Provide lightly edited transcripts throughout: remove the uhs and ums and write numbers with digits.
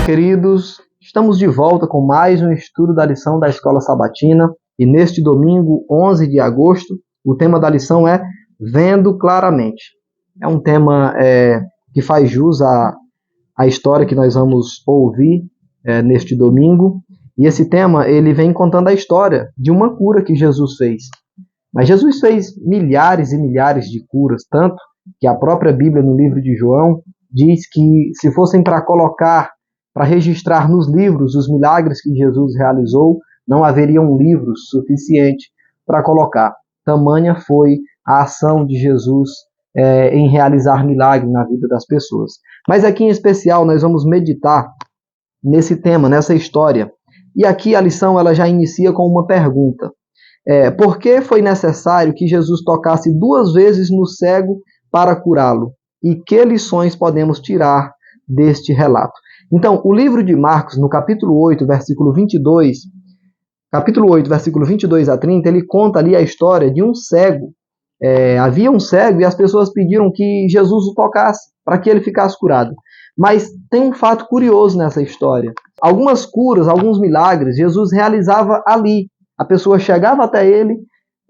queridos, estamos de volta com mais um estudo da lição da Escola Sabatina e neste domingo, 11 de agosto, o tema da lição é Vendo Claramente. É um tema que faz jus à história que nós vamos ouvir neste domingo, e esse tema ele vem contando a história de uma cura que Jesus fez. Mas Jesus fez milhares e milhares de curas, tanto que a própria Bíblia, no livro de João, diz que se fossem para registrar nos livros os milagres que Jesus realizou, não haveriam livros suficientes para colocar. Tamanha foi a ação de Jesus em realizar milagres na vida das pessoas. Mas aqui em especial nós vamos meditar nesse tema, nessa história. E aqui a lição ela já inicia com uma pergunta. Por que foi necessário que Jesus tocasse 2 vezes no cego para curá-lo? E que lições podemos tirar deste relato? Então, o livro de Marcos, no capítulo 8, versículo 22 a 30, ele conta ali a história de um cego. Havia um cego e as pessoas pediram que Jesus o tocasse para que ele ficasse curado. Mas tem um fato curioso nessa história. Algumas curas, alguns milagres, Jesus realizava ali. A pessoa chegava até ele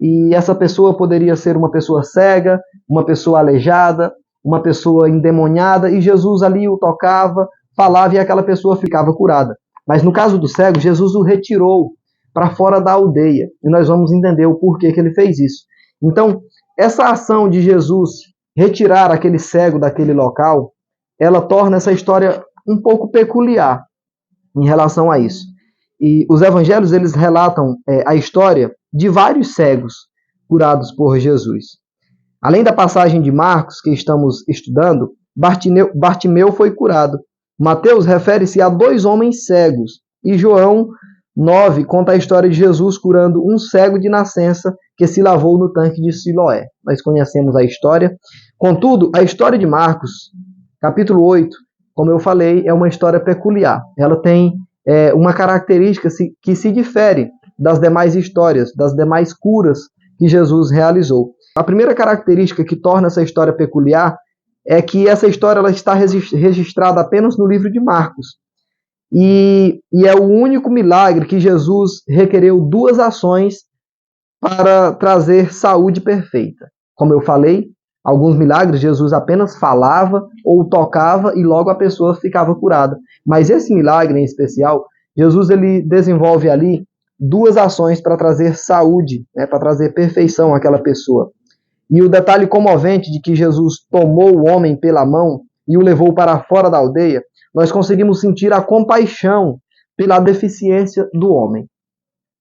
e essa pessoa poderia ser uma pessoa cega, uma pessoa aleijada, uma pessoa endemoniada, e Jesus ali o tocava, falava e aquela pessoa ficava curada. Mas no caso do cego, Jesus o retirou para fora da aldeia. E nós vamos entender o porquê que ele fez isso. Então, essa ação de Jesus retirar aquele cego daquele local, ela torna essa história um pouco peculiar em relação a isso. E os evangelhos, eles relatam a história de vários cegos curados por Jesus. Além da passagem de Marcos, que estamos estudando, Bartimeu foi curado. Mateus refere-se a 2 homens cegos. E João 9 conta a história de Jesus curando um cego de nascença que se lavou no tanque de Siloé. Nós conhecemos a história. Contudo, a história de Marcos, capítulo 8, como eu falei, é uma história peculiar. Ela tem uma característica que se difere das demais histórias, das demais curas que Jesus realizou. A primeira característica que torna essa história peculiar é que essa história ela está registrada apenas no livro de Marcos. E é o único milagre que Jesus requereu 2 ações para trazer saúde perfeita. Como eu falei, alguns milagres Jesus apenas falava ou tocava e logo a pessoa ficava curada. Mas esse milagre em especial, Jesus ele desenvolve ali 2 ações para trazer saúde, para trazer perfeição àquela pessoa. E o detalhe comovente de que Jesus tomou o homem pela mão e o levou para fora da aldeia, nós conseguimos sentir a compaixão pela deficiência do homem.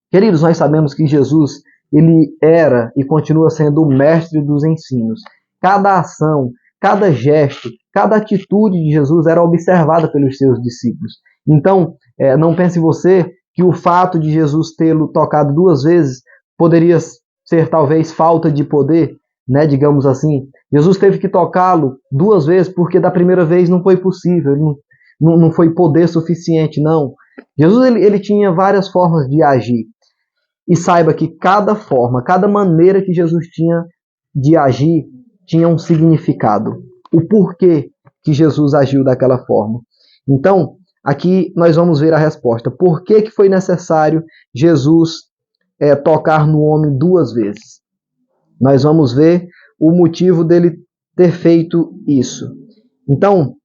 Queridos, nós sabemos que Jesus ele era e continua sendo o mestre dos ensinos. Cada ação, cada gesto, cada atitude de Jesus era observada pelos seus discípulos. Então, não pense você que o fato de Jesus tê-lo tocado 2 vezes poderia ser talvez falta de poder, digamos assim. Jesus teve que tocá-lo 2 vezes porque da primeira vez não foi possível, não foi poder suficiente, não. Jesus ele tinha várias formas de agir. E saiba que cada forma, cada maneira que Jesus tinha de agir tinha um significado. O porquê que Jesus agiu daquela forma. Então, aqui nós vamos ver a resposta. Por que foi necessário Jesus tocar no homem 2 vezes? Nós vamos ver o motivo dele ter feito isso. Então,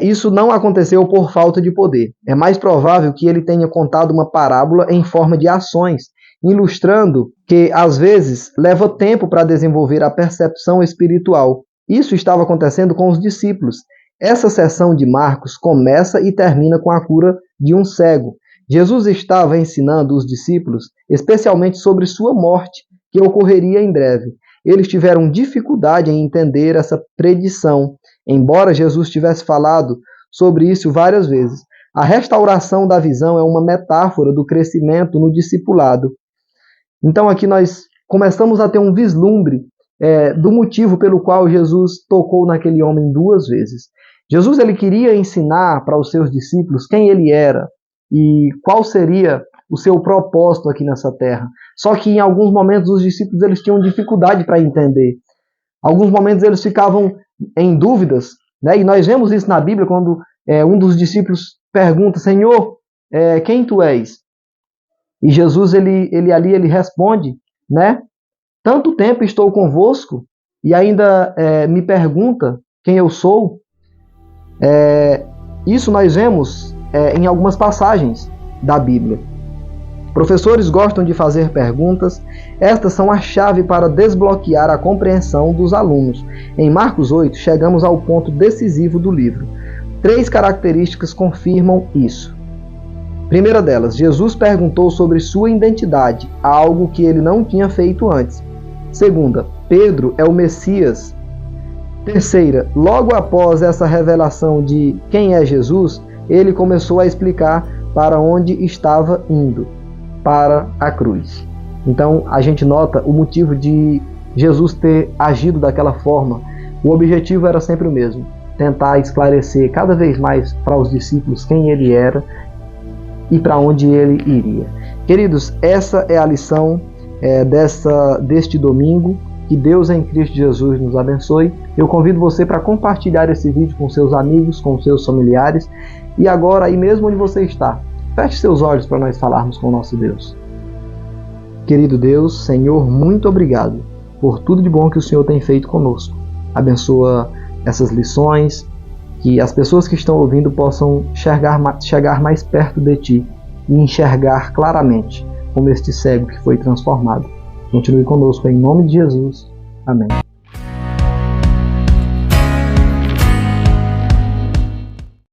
isso não aconteceu por falta de poder. É mais provável que ele tenha contado uma parábola em forma de ações, ilustrando que, às vezes, leva tempo para desenvolver a percepção espiritual. Isso estava acontecendo com os discípulos. Essa seção de Marcos começa e termina com a cura de um cego. Jesus estava ensinando os discípulos, especialmente sobre sua morte, que ocorreria em breve. Eles tiveram dificuldade em entender essa predição, embora Jesus tivesse falado sobre isso várias vezes. A restauração da visão é uma metáfora do crescimento no discipulado. Então aqui nós começamos a ter um vislumbre do motivo pelo qual Jesus tocou naquele homem 2 vezes. Jesus ele queria ensinar para os seus discípulos quem ele era e qual seria o seu propósito aqui nessa terra. Só que em alguns momentos os discípulos eles tinham dificuldade para entender. Alguns momentos eles ficavam em dúvidas, e nós vemos isso na Bíblia quando um dos discípulos pergunta: Senhor, quem tu és? E Jesus ele responde, né? Tanto tempo estou convosco e ainda me pergunta quem eu sou. Isso nós vemos em algumas passagens da Bíblia. Professores gostam de fazer perguntas. Estas são a chave para desbloquear a compreensão dos alunos. Em Marcos 8, chegamos ao ponto decisivo do livro. 3 características confirmam isso. Primeira delas, Jesus perguntou sobre sua identidade, algo que ele não tinha feito antes. Segunda, Pedro é o Messias. Terceira, logo após essa revelação de quem é Jesus, ele começou a explicar para onde estava indo, para a cruz. Então a gente nota o motivo de Jesus ter agido daquela forma. O objetivo era sempre o mesmo: tentar esclarecer cada vez mais para os discípulos quem ele era e para onde ele iria. Queridos, essa é a lição deste domingo. Que Deus em Cristo Jesus nos abençoe. Eu convido você para compartilhar esse vídeo com seus amigos, com seus familiares. E agora, aí mesmo onde você está, feche seus olhos para nós falarmos com o nosso Deus. Querido Deus, Senhor, muito obrigado por tudo de bom que o Senhor tem feito conosco. Abençoa essas lições, que as pessoas que estão ouvindo possam chegar mais perto de Ti e enxergar claramente como este cego que foi transformado. Continue conosco em nome de Jesus. Amém.